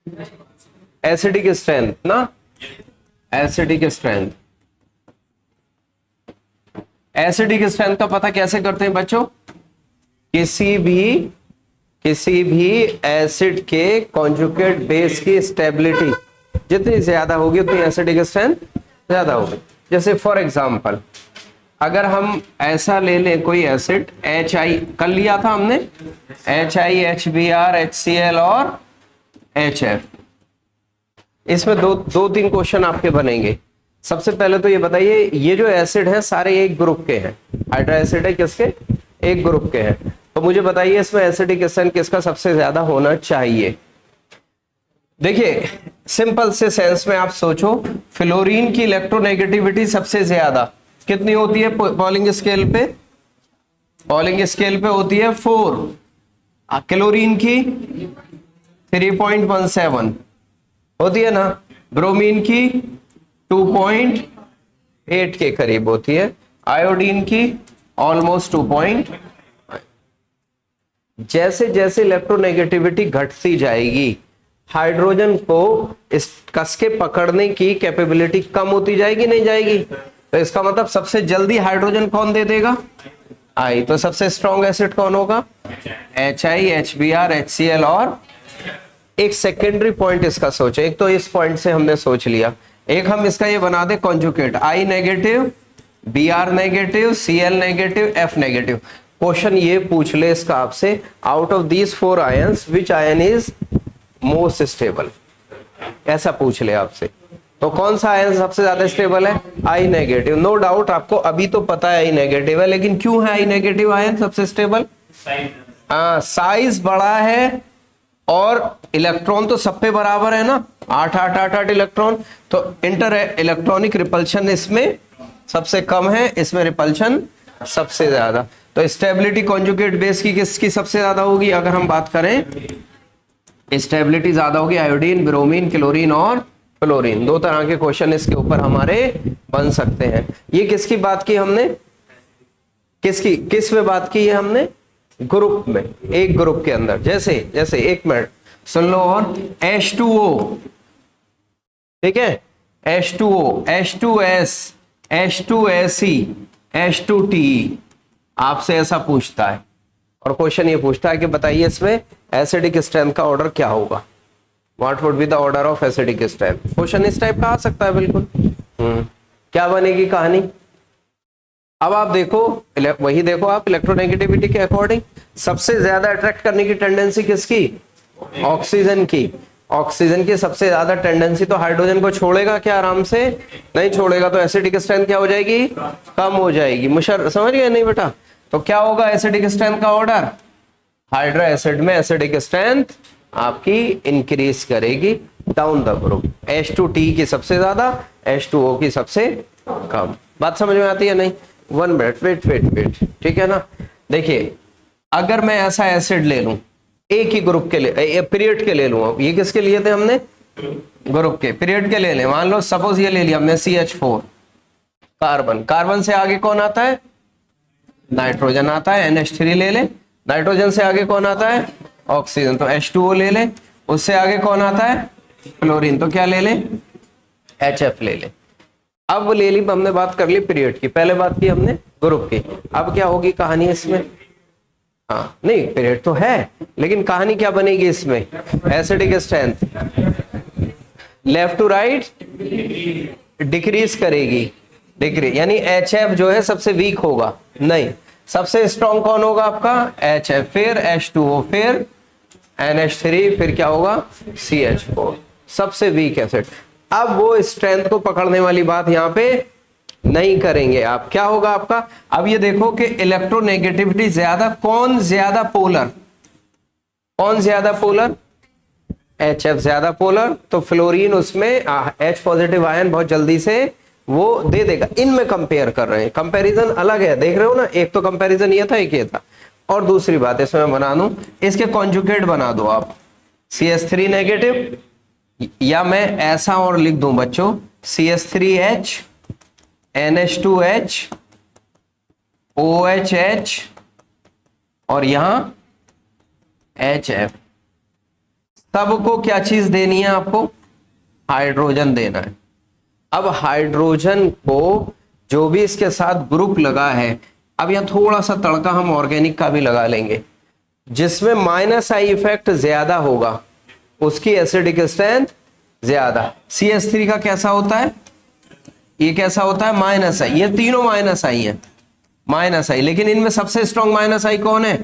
Acidic strength ना, acidic strength. Acidic strength का पता कैसे करते हैं बच्चों? किसी भी एसिड के कॉन्जुगेट बेस की स्टेबिलिटी जितनी ज्यादा होगी उतनी एसिडिक स्ट्रेंथ ज्यादा होगी। जैसे फॉर एग्जांपल अगर हम ऐसा ले लें कोई एसिड HI, कल लिया था हमने HI, HBr, HCl और HF। इसमें दो तीन क्वेश्चन आपके बनेंगे। सबसे पहले तो ये बताइए, ये जो एसिड है सारे एक ग्रुप के हैं, हाइड्रा एसिड है किसके? एक ग्रुप के हैं। तो मुझे बताइए इसमें एसिडिक स्ट्रेंथ किसका सबसे ज्यादा होना चाहिए? देखिए सिंपल से सेंस में आप सोचो, फ्लोरीन की इलेक्ट्रोनेगेटिविटी सबसे ज्यादा कितनी होती है पॉलिंग स्केल पे? पॉलिंग स्केल पे होती है 4। क्लोरीन की 3.17 होती है ना, ब्रोमीन की 2.8 के करीब होती है, आयोडीन की ऑलमोस्ट 2. जैसे जैसे इलेक्ट्रोनेगेटिविटी घटती जाएगी हाइड्रोजन को इस कस के पकड़ने की कैपेबिलिटी कम होती जाएगी, नहीं जाएगी? तो इसका मतलब सबसे जल्दी हाइड्रोजन कौन दे देगा? आई। तो सबसे स्ट्रॉन्ग एसिड कौन होगा? HI, HBr, HCl। और एक सेकेंडरी पॉइंट इसका सोचो, एक तो इस पॉइंट से हमने सोच लिया, एक हम इसका ये बना दे conjugate, I negative, Br negative, Cl negative, F negative. Question ये पूछ ले इसका आपसे, out of these 4 ions which ion is most stable, ऐसा पूछ ले आपसे। तो कौन सा आयन सबसे ज्यादा स्टेबल है? I negative. नो डाउट आपको अभी तो पता है I नेगेटिव है, लेकिन क्यों है I नेगेटिव आयन सबसे स्टेबल? साइज बड़ा है और इलेक्ट्रॉन तो सब पे बराबर है ना, 8 इलेक्ट्रॉन। तो इंटर इलेक्ट्रॉनिक रिपल्शन इसमें सबसे कम है, इसमें रिपल्शन सबसे ज्यादा। तो स्टेबिलिटी कॉन्जुगेट बेस की किसकी सबसे ज्यादा होगी? अगर हम बात करें स्टेबिलिटी ज्यादा होगी आयोडीन, ब्रोमीन, क्लोरीन और फ्लोरीन। 2 तरह के क्वेश्चन इसके ऊपर हमारे बन सकते हैं। ये किसकी बात की हमने? किस में बात की है हमने? ग्रुप में, एक ग्रुप के अंदर। जैसे एक मिनट सुन लो, और H2O, ठीक है, H2O, H2S, H2Se, H2Te, आपसे ऐसा पूछता है। और क्वेश्चन ये पूछता है कि बताइए इसमें एसिडिक स्ट्रेंथ का ऑर्डर क्या होगा? What would be the order of acidic strength? Question इस टाइप का आ सकता है बिल्कुल। क्या बनेगी कहानी? अब आप देखो, वही देखो आप, इलेक्ट्रोनेगेटिविटी के अकॉर्डिंग सबसे ज्यादा अट्रैक्ट करने की टेंडेंसी किसकी? ऑक्सीजन की। ऑक्सीजन की सबसे ज्यादा टेंडेंसी, तो हाइड्रोजन को छोड़ेगा क्या? आराम से नहीं छोड़ेगा। तो एसिडिक स्ट्रेंथ क्या हो जाएगी? कम हो जाएगी। मुशर समझ गए नहीं बेटा? तो क्या होगा एसिडिक स्ट्रेंथ का ऑर्डर? हाइड्रा एसिड में एसिडिक स्ट्रेंथ आपकी इंक्रीज करेगी डाउन द ग्रुप। H2T की सबसे ज्यादा, H2O की सबसे कम। बात समझ में आती है नहीं? 1 मिनट, वेट, ठीक है ना। देखिए अगर मैं ऐसा एसिड ले लूं एक ही ग्रुप के लिए, पीरियड के ले लूं, ये किसके लिए थे हमने? ग्रुप के, पीरियड के ले लें। मान लो सपोज ये ले लिया हमने CH4, कार्बन से आगे कौन आता है? नाइट्रोजन आता है, NH3 ले ले। नाइट्रोजन से आगे कौन आता है? ऑक्सीजन, तो H2O ले ले। उससे आगे कौन आता है? फ्लोरीन, तो क्या ले ले? HF ले ले। अब ले ली हमने, बात कर ली पीरियड की, पहले बात की हमने ग्रुप की। अब क्या होगी कहानी इसमें? हाँ नहीं, पीरियड तो है, लेकिन कहानी क्या बनेगी इसमें? Acidic strength left to right decrease करेगी, डिक्रीज, यानी HF जो है सबसे वीक होगा। नहीं, सबसे स्ट्रॉन्ग कौन होगा आपका? HF, फिर H2O, फिर NH3, फिर क्या होगा? CH4, सबसे वीक एसिड। अब वो स्ट्रेंथ को पकड़ने वाली बात यहां पे नहीं करेंगे आप। क्या होगा आपका? अब ये देखो कि इलेक्ट्रोनेगेटिविटी ज्यादा, कौन ज्यादा पोलर? कौन ज्यादा पोलर? HF ज्यादा पोलर। तो फ्लोरीन उसमें H पॉजिटिव आयन बहुत जल्दी से वो दे देगा। इनमें कंपेयर कर रहे हैं, कंपैरिजन अलग है, देख रहे हो ना? एक तो कंपैरिजन ये था, एक ये था। और दूसरी बात इसमें मैं बना दूं, इसके कॉन्जुगेट बना दो आप, CH3 नेगेटिव, या मैं ऐसा और लिख दूं बच्चों, CH3H, NH2H, OHH और यहां HF। सबको क्या चीज देनी है आपको? हाइड्रोजन देना है। अब हाइड्रोजन को जो भी इसके साथ ग्रुप लगा है, अब यहां थोड़ा सा तड़का हम ऑर्गेनिक का भी लगा लेंगे, जिसमें माइनस आई इफेक्ट ज्यादा होगा उसकी एसिडिक स्ट्रेंथ ज्यादा। CH3 का कैसा होता है? ये कैसा होता है? माइनस आई। ये तीनों माइनस आई है, माइनस आई, लेकिन इनमें सबसे स्ट्रॉन्ग माइनस आई कौन है?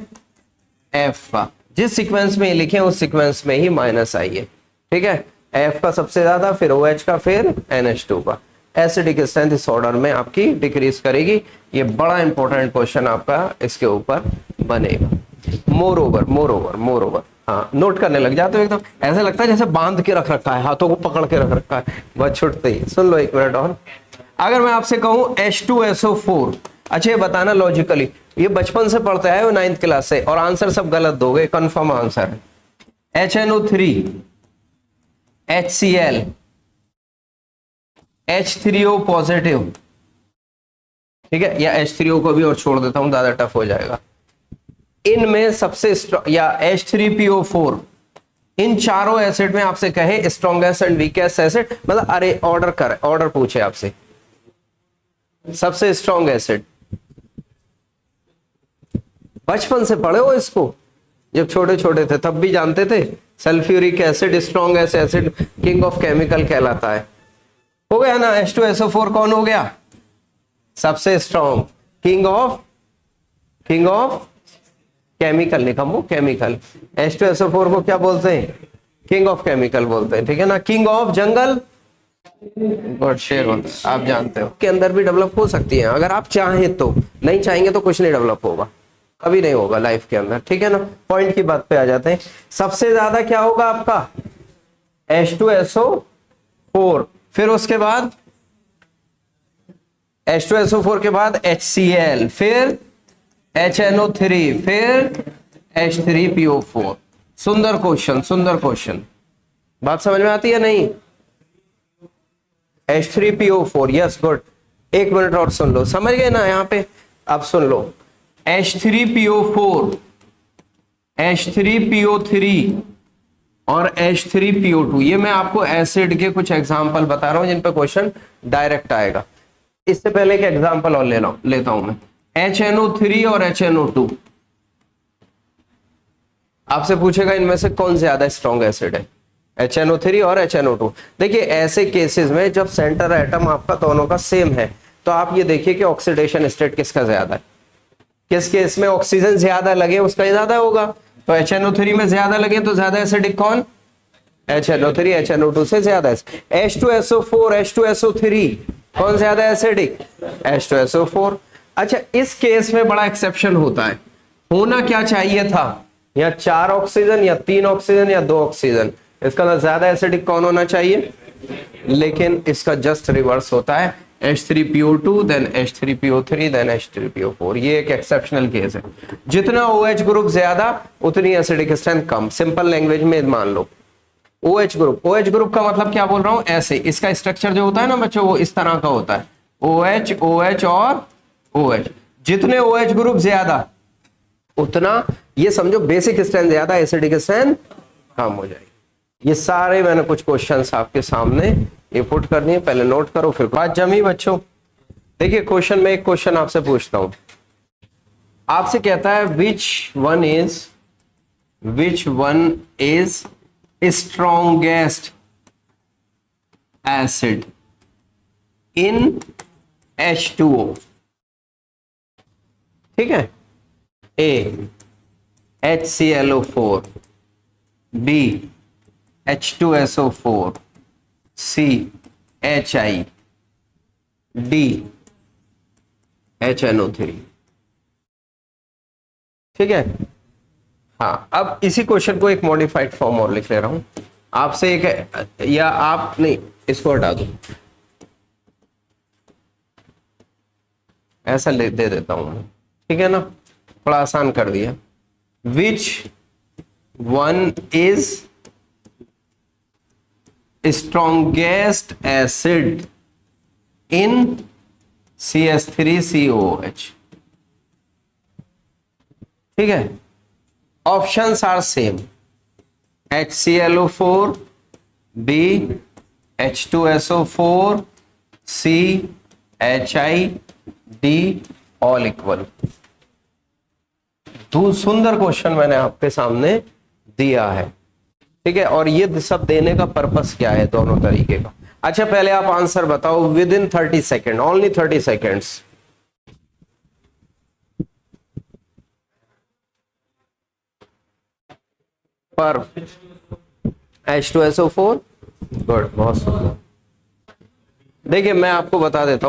F का। जिस सीक्वेंस में ये लिखे उस सीक्वेंस में ही माइनस आई है, ठीक है। F का सबसे ज्यादा, फिर OH का, फिर NH2 का। एसिडिक स्ट्रेंथ इस ऑर्डर में आपकी डिक्रीज करेगी। ये बड़ा इंपॉर्टेंट क्वेश्चन आपका इसके ऊपर बनेगा। मोर ओवर, हाँ, नोट करने लग जाते हो एकदम, ऐसा लगता है जैसे बांध के रख रखा है, हाथों को पकड़ के रख रखा है, बस छुटते ही। सुन लो एक मिनट और। अगर मैं आपसे कहूं H2SO4, अच्छा ये बताना लॉजिकली, ये बचपन से पढ़ते आए हो 9th क्लास से, और आंसर सब गलत दोगे, कंफर्म आंसर है। HNO3, HCl, H3O पॉजिटिव, ठीक है, या H3O को भी और छोड़ देता हूं, ज्यादा टफ हो जाएगा। इनमें सबसे या H3PO4, इन चारों एसिड में आपसे कहे स्ट्रॉन्गेस्ट एंड वीकेस्ट एसिड, मतलब अरे ऑर्डर पूछे आपसे, सबसे स्ट्रॉन्ग एसिड, बचपन से पढ़े हो इसको, जब छोटे छोटे थे तब भी जानते थे। Sulphuric acid strongest acid, king of chemical कहलाता है। हो गया ना? H2SO4 कौन हो गया? सबसे स्ट्रॉन्ग, किंग ऑफ केमिकल, निकम्मो केमिकल। H2SO4 को क्या बोलते हैं? किंग ऑफ केमिकल बोलते हैं, ठीक है ना। किंग ऑफ जंगल, गॉड शेर होता है, आप जानते हो। के अंदर भी डेवलप हो सकती है अगर आप चाहें तो, नहीं चाहेंगे तो कुछ नहीं डेवलप होगा, कभी नहीं होगा लाइफ के अंदर, ठीक है ना। पॉइंट की बात पे आ जाते हैं। सबसे ज्यादा क्या होगा आपका? H2SO4, फिर उसके बाद H2SO4 के बाद HCl, फिर HNO3, फिर H3PO4। सुंदर क्वेश्चन, बात समझ में आती है नहीं? H3PO4, yes good. एक मिनट और सुन लो, समझ गए ना यहाँ पे? अब सुन लो, H3PO4, H3PO3 और H3PO2, ये मैं आपको एसिड के कुछ एग्जांपल बता रहा हूं जिन पे क्वेश्चन डायरेक्ट आएगा। इससे पहले एक एग्जांपल और लेता हूं मैं, HNO3 और HNO2। आपसे पूछेगा इनमें से कौन ज्यादा स्ट्रॉन्ग एसिड है, HNO3 और HNO2। देखिए ऐसे केसेस में जब सेंटर एटम आपका दोनों का सेम है, तो आप ये देखिए कि ऑक्सीडेशन स्टेट किसका ज्यादा है। किस केस में ऑक्सीजन ज्यादा लगे उसका ज्यादा होगा, तो HNO3 में ज्यादा लगे तो ज्यादा एसिडिक कौन? HNO3 HNO2 से ज्यादा। H2SO4 H2SO3 कौन ज्यादा एसिडिक? H2SO4। अच्छा इस केस में बड़ा एक्सेप्शन होता है, होना क्या चाहिए था, या 4 ऑक्सीजन या 3 ऑक्सीजन या 2 ऑक्सीजन, इसका मतलब ज्यादा एसिडिक कौन होना चाहिए, लेकिन इसका जस्ट रिवर्स होता है, H3PO2 then H3PO3 then H3PO4। ये एक एक्सेप्शनल केस है। जितना OH ग्रुप ज्यादा उतनी एसिडिक स्ट्रेंथ कम। सिंपल लैंग्वेज में मान लो OH ग्रुप का मतलब क्या बोल रहा हूं, ऐसे इसका स्ट्रक्चर जो होता है ना बच्चों, वो इस तरह का होता है, OH OH और OH। जितने OH ग्रुप ज्यादा उतना, ये समझो बेसिक स्ट्रेंथ ज्यादा, एसिडिक स्ट्रेंथ कम हो जाएगी। ये सारे मैंने कुछ क्वेश्चंस आपके सामने ये पुट करनी है, पहले नोट करो फिर बात जमी बच्चों। देखिए क्वेश्चन में एक क्वेश्चन आपसे पूछता हूं, आपसे कहता है विच one is strongest acid in H2O, ठीक है। A HClO4, B H2SO4, C HI, D HNO3, ठीक है। हाँ, अब इसी क्वेश्चन को एक मॉडिफाइड फॉर्म और लिख ले रहा हूं आपसे, एक या आप नहीं, इसको हटा दो, ऐसा दे देता हूं मैं, ठीक है ना, थोड़ा आसान कर दिया। Which one is strongest acid in CH3COOH, ठीक है। Options are same, HClO4 B H2SO4 C HI D all equal. दो सुंदर क्वेश्चन मैंने आपके सामने दिया है, ठीक है। और ये सब देने का पर्पस क्या है दोनों तरीके का। अच्छा पहले आप आंसर बताओ with in 30 second, only 30 seconds. पर H2SO4 गुड, बहुत सुंदर। देखिए मैं आपको बता देता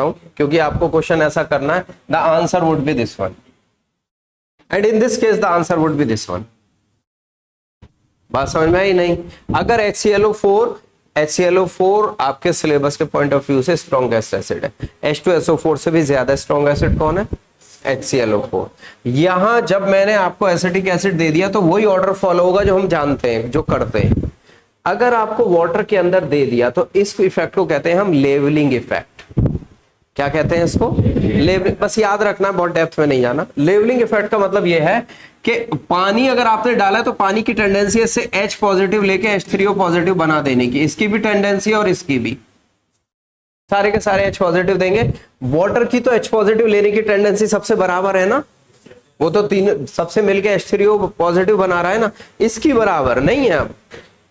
हूं क्योंकि आपको क्वेश्चन ऐसा करना है। The answer would be this one and in this case the answer would be this one. बात समझ में आई नहीं? अगर HClO4 आपके सिलेबस के पॉइंट ऑफ व्यू से स्ट्रॉन्गेस्ट एसिड है, H2SO4 से भी ज्यादा स्ट्रॉन्ग एसिड कौन है? HClO4। यहां जब मैंने आपको एसिटिक एसिड दे दिया तो वही ऑर्डर फॉलो होगा जो हम जानते हैं, जो करते हैं। अगर आपको वाटर के अंदर दे दिया तो इस इफेक्ट को कहते हैं हम लेवलिंग इफेक्ट। क्या कहते हैं इसको? लेवलिंग। बस याद रखना, बहुत डेप्थ में नहीं जाना। लेवलिंग इफेक्ट का मतलब यह है कि पानी अगर आपने डाला है तो पानी की टेंडेंसी है इससे H पॉजिटिव लेके H3O पॉजिटिव बना देने की, इसकी भी टेंडेंसी है और इसकी भी। सारे के सारे H पॉजिटिव देंगे। वाटर की तो H पॉजिटिव लेने की टेंडेंसी सबसे बराबर है ना, वो तो तीन सबसे मिलके H3O पॉजिटिव बना रहा है ना, इसकी बराबर नहीं है। अब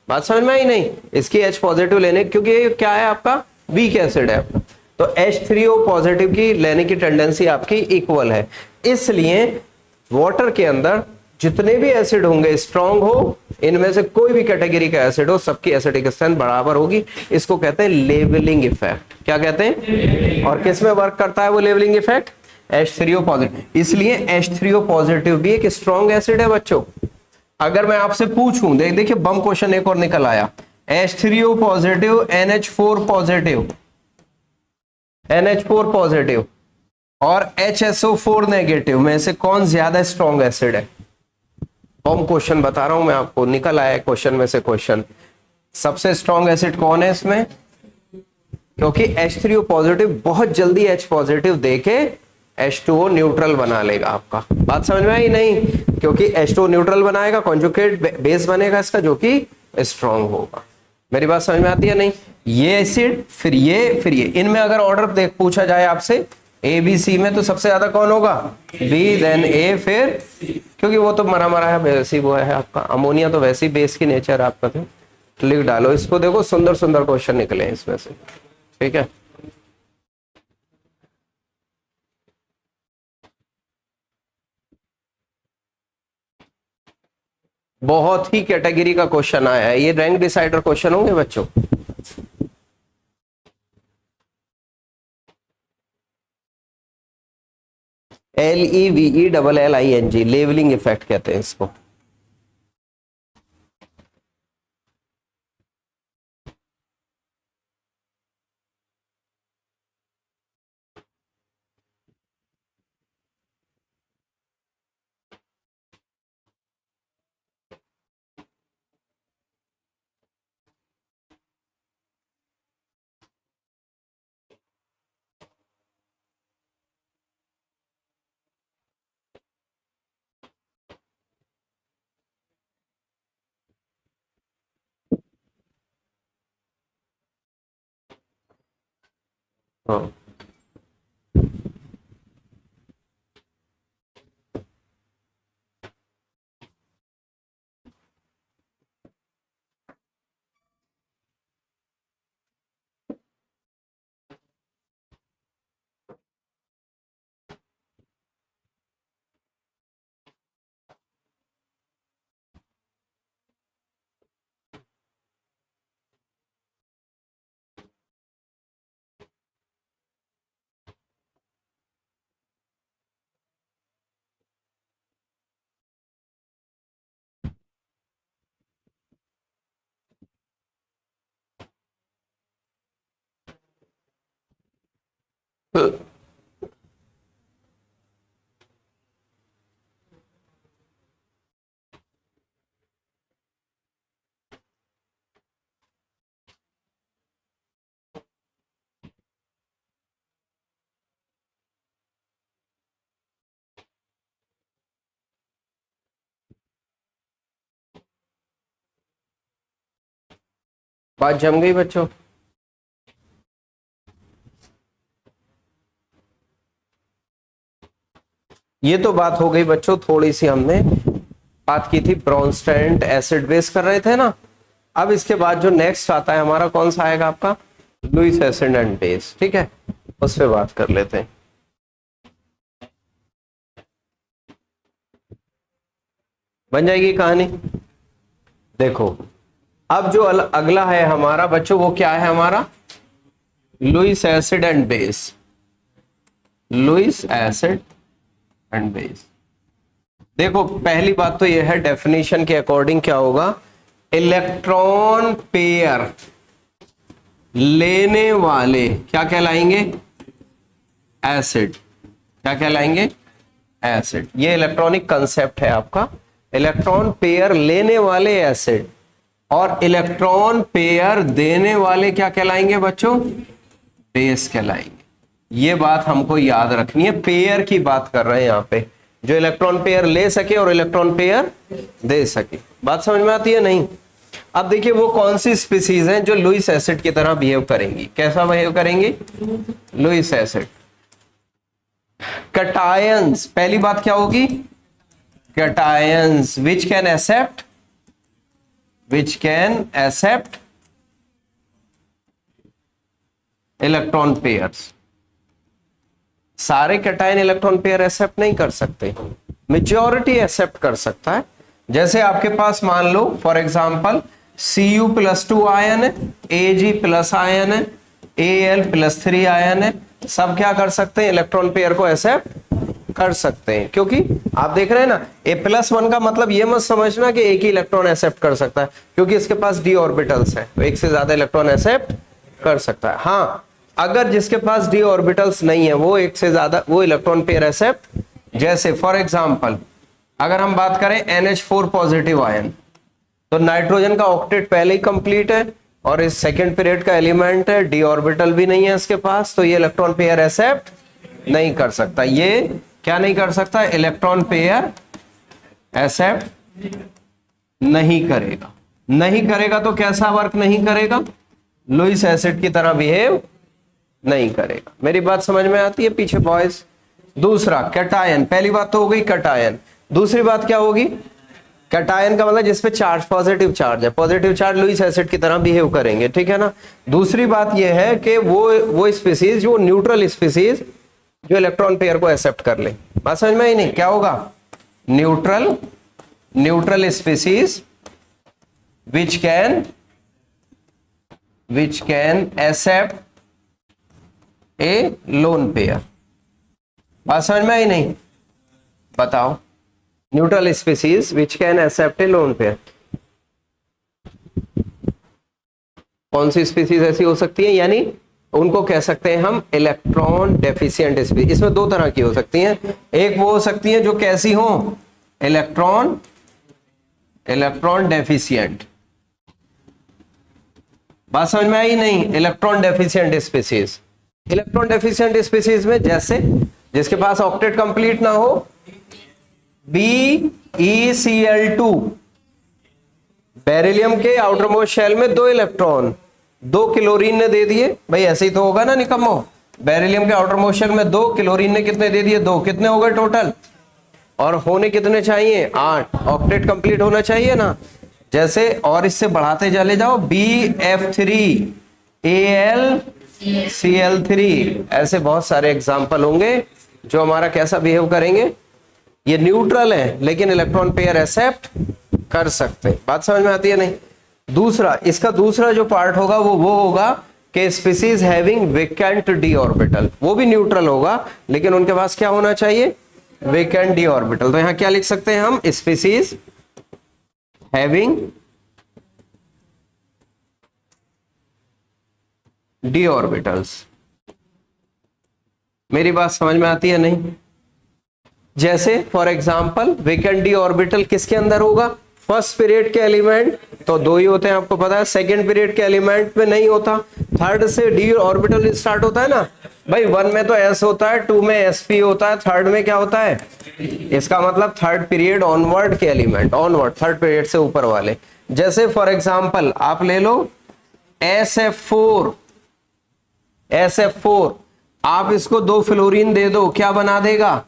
बात समझ में आई नहीं? इसकी H पॉजिटिव लेने, क्योंकि ये क्या है आपका वीक एसिड है, तो H3O पॉजिटिव की लेने की टेंडेंसी आपकी इक्वल है। इसलिए वाटर के अंदर जितने भी एसिड होंगे स्ट्रांग हो, इनमें से कोई भी कैटेगरी का एसिड हो, सबकी एसिडिक स्ट्रेंथ बराबर होगी। इसको कहते हैं लेवलिंग इफेक्ट। क्या कहते हैं? और किस में वर्क करता है वो लेवलिंग इफेक्ट? H3O positive. इसलिए H3O पॉजिटिव भी एक स्ट्रॉन्ग एसिड है बच्चों। अगर मैं आपसे पूछूं, देखिए बम क्वेश्चन एक और निकल आया, H3O positive NH4 positive, NH4 positive और HSO4 नेगेटिव में से कौन ज्यादा स्ट्रॉन्ग एसिड है? बम क्वेश्चन बता रहा हूं मैं आपको, निकल आया क्वेश्चन में से क्वेश्चन। सबसे स्ट्रॉन्ग एसिड कौन है इसमें? क्योंकि H3O पॉजिटिव बहुत जल्दी H पॉजिटिव देके H2O न्यूट्रल बना लेगा आपका। बात समझ में आई नहीं? क्योंकि H2O न्यूट्रल बनाएगा, कॉन्जुगेट बेस बनेगा इसका जो कि स्ट्रॉन्ग होगा। मेरी बात समझ में आती है नहीं? ये एसिड फिर ये इनमें अगर ऑर्डर देख पूछा जाए आपसे ए बी सी में, तो सबसे ज्यादा कौन होगा? बी, देन ए, फिर क्योंकि वो तो मरा मरा है वैसी, वो है आपका अमोनिया, तो वैसी बेस की नेचर आपका। तो लिख डालो इसको। देखो सुंदर सुंदर क्वेश्चन निकले इसमें से, ठीक है। बहुत ही कैटेगरी का क्वेश्चन आया है, ये रैंक डिसाइडर क्वेश्चन होंगे बच्चों। LEVELLING, लेवलिंग इफेक्ट कहते हैं इसको। हाँ बात जम गई बच्चों? ये तो बात हो गई बच्चों, थोड़ी सी हमने बात की थी, ब्रोंस्टेंट एसिड बेस कर रहे थे ना। अब इसके बाद जो नेक्स्ट आता है हमारा, कौन सा आएगा आपका? Lewis acid and base. ठीक है, उस पर बात कर लेते हैं। बन जाएगी कहानी। देखो अब जो अगला है हमारा बच्चों, वो क्या है हमारा? Lewis acid and base. Lewis acid and base. देखो पहली बात तो यह है, डेफिनेशन के अकॉर्डिंग क्या होगा? इलेक्ट्रॉन पेयर लेने वाले क्या कहलाएंगे? एसिड। क्या कहलाएंगे? एसिड। ये इलेक्ट्रॉनिक कंसेप्ट है आपका। इलेक्ट्रॉन पेयर लेने वाले एसिड और इलेक्ट्रॉन पेयर देने वाले क्या कहलाएंगे बच्चों? बेस कहलाएंगे। ये बात हमको याद रखनी है, पेयर की बात कर रहे हैं यहां पे, जो इलेक्ट्रॉन पेयर ले सके और इलेक्ट्रॉन पेयर दे सके। बात समझ में आती है नहीं? अब देखिए वो कौन सी स्पीसीज हैं जो लुईस एसिड की तरह बिहेव करेंगी। कैसा बिहेव करेंगी? Lewis acid. कैटायंस, पहली बात क्या होगी? Cations which can accept electron pairs. सारे कैटायन इलेक्ट्रॉन पेयर एक्सेप्ट नहीं कर सकते, मेजॉरिटी एक्सेप्ट कर सकता है। जैसे आपके पास मान लो फॉर एग्जांपल Cu+2 आयन है, Ag+ आयन है, Al+3 आयन है, सब क्या कर सकते हैं? इलेक्ट्रॉन पेयर को एक्सेप्ट कर सकते हैं। क्योंकि आप देख रहे हैं ना, A+1 का मतलब ये मत समझना कि एक ही इलेक्ट्रॉन एक्सेप्ट कर सकता है, क्योंकि इसके पास d ऑर्बिटल्स है, तो एक से ज्यादा इलेक्ट्रॉन एक्सेप्ट कर सकता है। हाँ, अगर जिसके पास d ऑर्बिटल्स नहीं है वो एक से ज्यादा वो इलेक्ट्रॉन पेयर एक्सेप्ट, जैसे फॉर एग्जांपल अगर हम बात करें NH4 पॉजिटिव आयन, तो नाइट्रोजन का ऑक्टेट पहले ही कंप्लीट है और इस सेकंड पीरियड का एलिमेंट है, d ऑर्बिटल भी नहीं है इसके पास, तो ये इलेक्ट्रॉन पेयर एक्सेप्ट नहीं कर सकता। ये क्या नहीं कर सकता? इलेक्ट्रॉन पेयर एक्सेप्ट नहीं करेगा। नहीं करेगा तो कैसा वर्क नहीं करेगा? लुईस एसिड की तरह बिहेव नहीं करेगा। मेरी बात समझ में आती है पीछे बॉयज? दूसरा कैटायन, पहली बात तो हो गई कैटायन। दूसरी बात क्या होगी? कैटायन का मतलब जिसपे चार्ज, पॉजिटिव चार्ज है, पॉजिटिव चार्ज लुईस एसिड की तरह बिहेव करेंगे। ठीक है ना? दूसरी बात यह है कि वो स्पीसीज, जो न्यूट्रल स्पीसीज जो इलेक्ट्रॉन पेयर को एक्सेप्ट कर ले। बात समझ में ही नहीं? क्या होगा? Neutral species which can accept a lone pair. बात समझ में आई नहीं? बताओ। Neutral species which can accept a lone pair. कौन सी स्पीसीज ऐसी हो सकती है? यानी उनको कह सकते हैं हम इलेक्ट्रॉन डेफिशिएंट स्पीसीज। इसमें दो तरह की हो सकती हैं, एक वो हो सकती है जो कैसी हो? Electron deficient. बात समझ में आई नहीं? Electron deficient species. Electron deficient species में जैसे जिसके पास ऑक्टेट कंप्लीट ना हो, BeCl2, बेरिलियम के आउटर मोस्ट शेल में 2 इलेक्ट्रॉन, 2 क्लोरीन ने दे दिए। भाई ऐसे ही तो होगा ना निकम्मो? बेरिलियम के आउटर मोस्ट शेल में 2, क्लोरीन ने कितने दे दिए? 2। कितने हो गए टोटल? और होने कितने चाहिए? 8। ऑक्टेट कंप्लीट होना चाहिए ना? जैसे और इससे बढ़ाते चले जाओ, BF3AlCl3, ऐसे बहुत सारे एग्जाम्पल होंगे जो हमारा कैसा बिहेव करेंगे? ये न्यूट्रल है लेकिन इलेक्ट्रॉन पेयर एक्सेप्ट कर सकते हैं। बात समझ में आती है नहीं? दूसरा, इसका दूसरा जो पार्ट होगा वो होगा कि species having vacant d orbital, वो भी न्यूट्रल होगा लेकिन उनके पास क्या होना चाहिए? Vacant d orbital. तो यहां क्या लिख सकते हैं हम? Species having d orbitals. मेरी बात समझ में आती है नहीं? जैसे for example vacant d orbital किसके अंदर होगा? फर्स्ट पीरियड के एलिमेंट तो 2 ही होते हैं, आपको पता है। सेकंड पीरियड के एलिमेंट में नहीं होता। थर्ड से d ऑर्बिटल स्टार्ट होता है ना भाई। 1 में तो s होता है, 2 में sp होता है, थर्ड में क्या होता है? इसका मतलब थर्ड पीरियड ऑनवर्ड के एलिमेंट, ऑनवर्ड थर्ड पीरियड से ऊपर वाले। जैसे फॉर एग्जांपल आप ले लो SF4, SF4 आप इसको 2 फ्लोरीन दे दो, क्या बना देगा?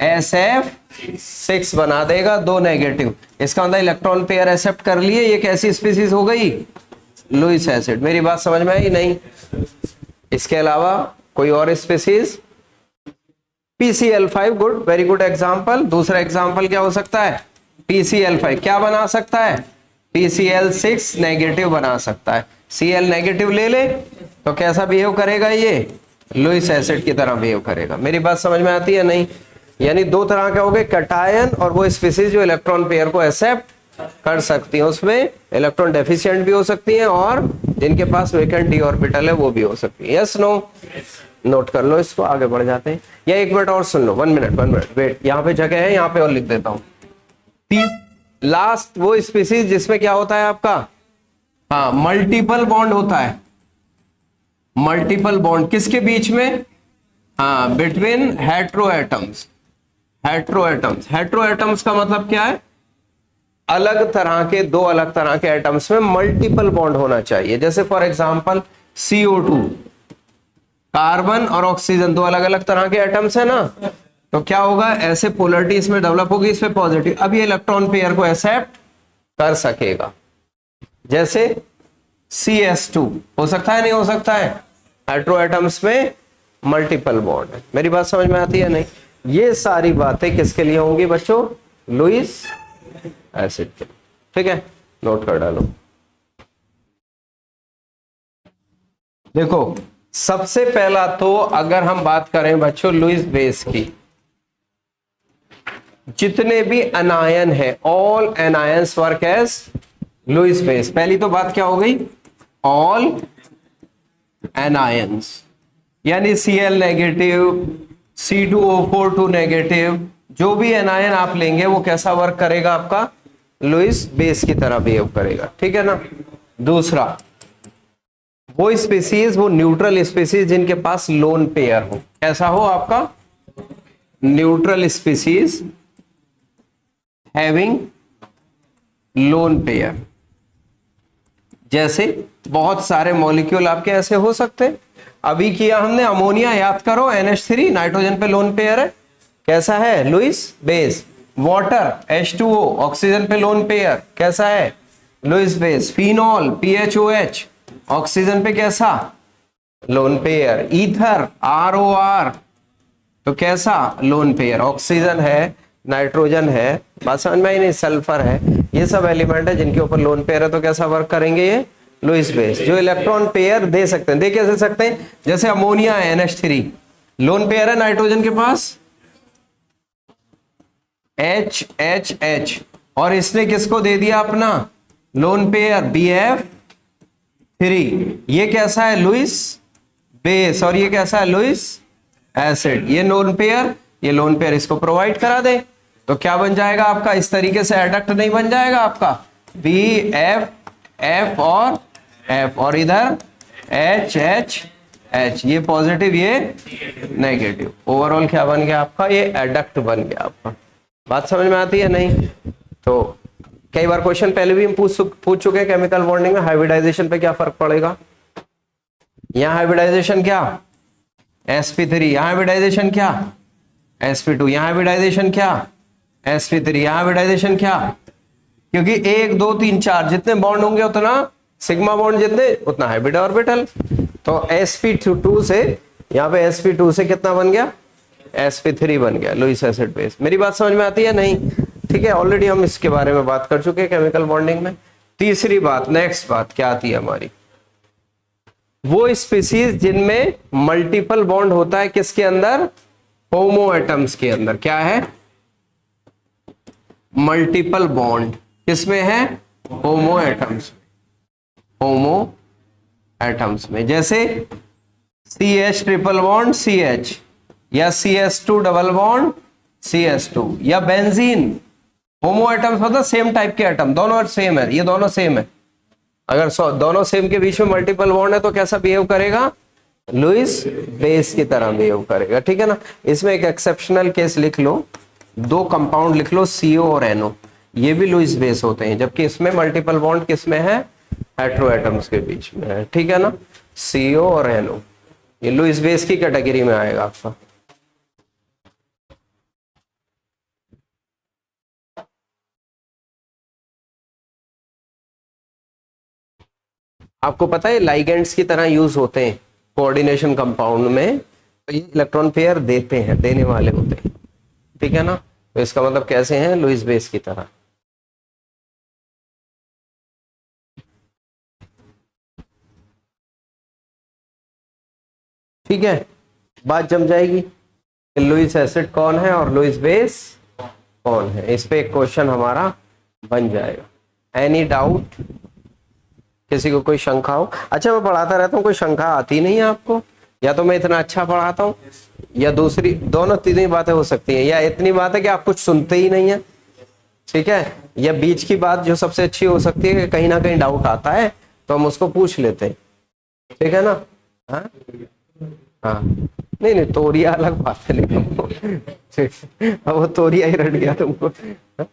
SF6 बना देगा, 2 नेगेटिव। इसका मतलब इलेक्ट्रॉन पेयर एक्सेप्ट कर लिए, ये कैसी स्पीसीज हो गई? Lewis acid. मेरी बात समझ में आई नहीं? इसके अलावा कोई और species? PCl5, good, very good example. दूसरा एग्जांपल क्या हो सकता है? PCl5 क्या बना सकता है? PCl6 नेगेटिव बना सकता है। Cl नेगेटिव ले ले तो कैसा बिहेव करेगा? ये लुईस एसिड की तरह बिहेव करेगा। मेरी बात समझ में आती है नहीं? यानी 2 तरह के हो गए, कैटायन और वो स्पीसीज जो इलेक्ट्रॉन पेयर को एक्सेप्ट कर सकती हैं। उसमें इलेक्ट्रॉन डेफिशिएंट भी हो सकती हैं और जिनके पास वेकेंट डी ऑर्बिटल है वो भी हो सकती है। Yes no? नोट कर लो इसको, आगे बढ़ जाते हैं। या 1 मिनट और सुन लो, 1 मिनट वेट, यहाँ पे जगह है, यहाँ पे और लिख देता हूँ। लास्ट वो स्पीसीज जिसमें क्या होता है आपका? हाँ, मल्टीपल बॉन्ड होता है। मल्टीपल बॉन्ड किसके बीच में? हाँ, बिटवीन हेट्रोएटम्स। हेट्रोएटम्स, हेट्रोएटम्स का मतलब क्या है? अलग तरह के, 2 अलग तरह के एटम्स में मल्टीपल बॉन्ड होना चाहिए। जैसे फॉर एग्जांपल CO2, कार्बन और ऑक्सीजन 2 अलग अलग तरह के एटम्स है ना, तो क्या होगा? ऐसे पोलरिटी इसमें डेवलप होगी, इसमें पॉजिटिव। अब ये इलेक्ट्रॉन पेयर को एक्सेप्ट कर सकेगा। जैसे CS2 हो सकता है, नहीं हो सकता है? हेट्रो एटम्स में मल्टीपल बॉन्ड है। मेरी बात समझ में आती है नहीं? ये सारी बातें किसके लिए होंगी बच्चों? लुईस एसिड के। ठीक है, नोट कर डालो। देखो, सबसे पहला तो अगर हम बात करें बच्चों लुईस बेस की, जितने भी अनायन है, all anions work as Lewis base. पहली तो बात क्या हो गई? ऑल एनायंस, यानी Cl नेगेटिव, C2O4 2 नेगेटिव, जो भी एनायन आप लेंगे वो कैसा वर्क करेगा? आपका लुईस बेस की तरह बिहेव करेगा। ठीक है ना? दूसरा, वो स्पीसीज, वो न्यूट्रल स्पीसीज जिनके पास लोन पेयर हो। कैसा हो आपका? Neutral species having lone pair. जैसे बहुत सारे मॉलिक्यूल आपके ऐसे हो सकते हैं। अभी किया हमने अमोनिया, याद करो, NH3 नाइट्रोजन पे लोन पेयर है, कैसा है? Lewis base. Water H2O oxygen पे लोन पेयर, कैसा है? Lewis base. Phenol PHOH oxygen पे कैसा? Lone pair. ईथर ROR तो कैसा? Lone pair. ऑक्सीजन है, नाइट्रोजन है, बात समझ में आई नहीं? सल्फर है, ये सब एलिमेंट है जिनके ऊपर लोन पेयर है, तो कैसा वर्क करेंगे? ये लुईस बेस। जो इलेक्ट्रॉन पेयर दे सकते हैं, दे कैसे सकते हैं? जैसे अमोनिया है, NH3 लोन पेयर है नाइट्रोजन के पास, HHH, और इसने किसको दे दिया अपना लोन पेयर? BF3। ये कैसा है? Lewis base. और ये कैसा है? Lewis acid. ये लोन पेयर, ये लोन पेयर इसको प्रोवाइड करा दे तो क्या बन जाएगा आपका? इस तरीके से एडक्ट नहीं बन जाएगा आपका? BF और F, और इधर HHH, ये पॉजिटिव ये नेगेटिव। ओवरऑल क्या बन गया आपका? ये एडक्ट बन गया आपका। बात समझ में आती है नहीं? तो कई बार क्वेश्चन पहले भी हम पूछ चुके हैं केमिकल बॉन्डिंग में, हाइब्रिडाइजेशन पे क्या फर्क पड़ेगा? यहाँ हाइब्रिडाइजेशन क्या? sp3, यहाँ हाइब्रिडाइजेशन क्या? sp2, यहाँ हाइब्रिडाइजेशन क्या? sp3, यहाँ हाइब्रिडाइजेशन क्या? क्योंकि 1 2 3 4 जितने बॉन्ड होंगे उतना सिग्मा बॉन्ड, जितने उतना हाइब्रिड ऑर्बिटल। तो sp2 से यहाँ पे sp2 से कितना बन गया? sp3 बन गया, लुईस एसिड बेस। मेरी बात समझ में आती है नहीं? ठीक है, ऑलरेडी हम इसके बारे में बात कर चुके हैं केमिकल बॉन्डिंग में। तीसरी बात, नेक्स्ट बात क्या आती है हमारी? वो स्पीसीज जिनमें मल्टीपल बॉन्ड होता है, किसके अंदर? होमो एटम्स के अंदर। क्या है? मल्टीपल बॉन्ड किसमें है? होमो एटम्स। होमो एटम्स में, जैसे CH ट्रिपल बॉन्ड CH, या CS2 डबल बॉन्ड CS2, या बेंजीन। होमो एटम्स मतलब सेम टाइप के एटम, दोनों सेम है, ये दोनों सेम है। अगर दोनों सेम के बीच में मल्टीपल बॉन्ड है तो कैसा बिहेव करेगा? लुईस बेस की तरह बिहेव करेगा। ठीक है ना? इसमें एक एक्सेप्शनल केस लिख लो, 2 कंपाउंड लिख लो, CO और NO, ये भी लुईस बेस होते हैं, जबकि इसमें मल्टीपल बॉन्ड किसमें है? हेटेरो एटम्स के बीच में है, ठीक है ना। CO और NO, ये लुईस बेस की कैटेगरी में आएगा आपका। आपको पता है लाइगेंड्स की तरह यूज होते हैं कोऑर्डिनेशन कंपाउंड में, तो ये इलेक्ट्रॉन पेयर देते हैं, देने वाले होते हैं, ठीक है ना। तो इसका मतलब कैसे हैं, लुईस बेस की तरह। ठीक है, बात जम जाएगी कि लुईस एसिड कौन है और लुईस बेस कौन है, इस पे एक क्वेश्चन हमारा बन जाएगा। एनी डाउट, किसी को कोई शंका हो? अच्छा, मैं पढ़ाता रहता हूँ, कोई शंका आती नहीं है आपको? या तो मैं इतना अच्छा पढ़ाता हूँ, या दूसरी, दोनों तीनों बातें हो सकती हैं, या इतनी बात है कि आप कुछ सुनते ही नहीं है, ठीक है, या बीच की बात जो सबसे अच्छी हो सकती है कि कहीं ना कहीं डाउट आता है तो हम उसको पूछ लेते हैं, ठीक है ना। हाँ हाँ, नहीं नहीं, तोरिया अलग बात है, लेकिन अब वो तोरिया ही रट गया तुमको। हाँ?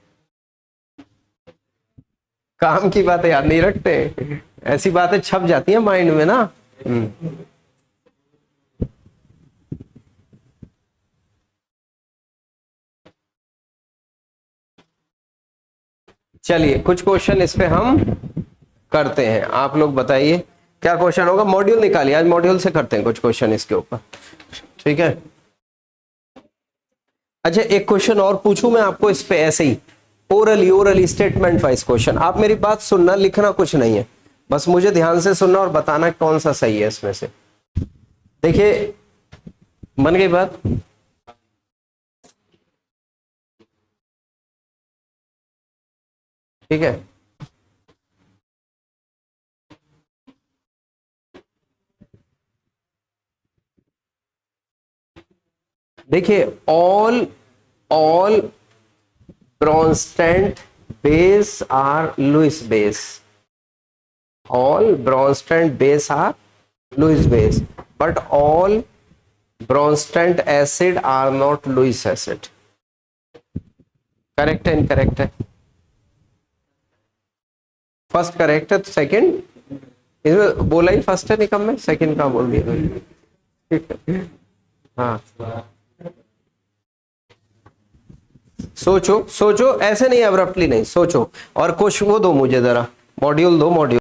काम की बातें याद नहीं रखते, ऐसी बातें छप जाती हैं माइंड में ना। चलिए कुछ क्वेश्चन इस पे हम करते हैं, आप लोग बताइए क्या क्वेश्चन होगा। मॉड्यूल निकालिए, आज मॉड्यूल से करते हैं कुछ क्वेश्चन इसके ऊपर, ठीक है। अच्छा, एक क्वेश्चन और पूछूं मैं आपको इस पे, ऐसे ही ओरली स्टेटमेंट वाइज क्वेश्चन। आप मेरी बात सुनना, लिखना कुछ नहीं है, बस मुझे ध्यान से सुनना और बताना कौन सा सही है इसमें से। देखिए, बन गई बात। ठीक है, देखिए, all Bronsted base are Lewis base. All Bronsted base are Lewis base, but all Bronsted acid are not Lewis acid. Correct है, इनकरेक्ट है? फर्स्ट करेक्ट है, तो सेकंड इसमें बोला ही फर्स्ट है निकम में, सेकंड का बोल दिया। हाँ, सोचो सोचो, ऐसे नहीं, अब्रप्टली नहीं, सोचो। और कुछ वो दो मुझे जरा, मॉड्यूल दो, मॉड्यूल।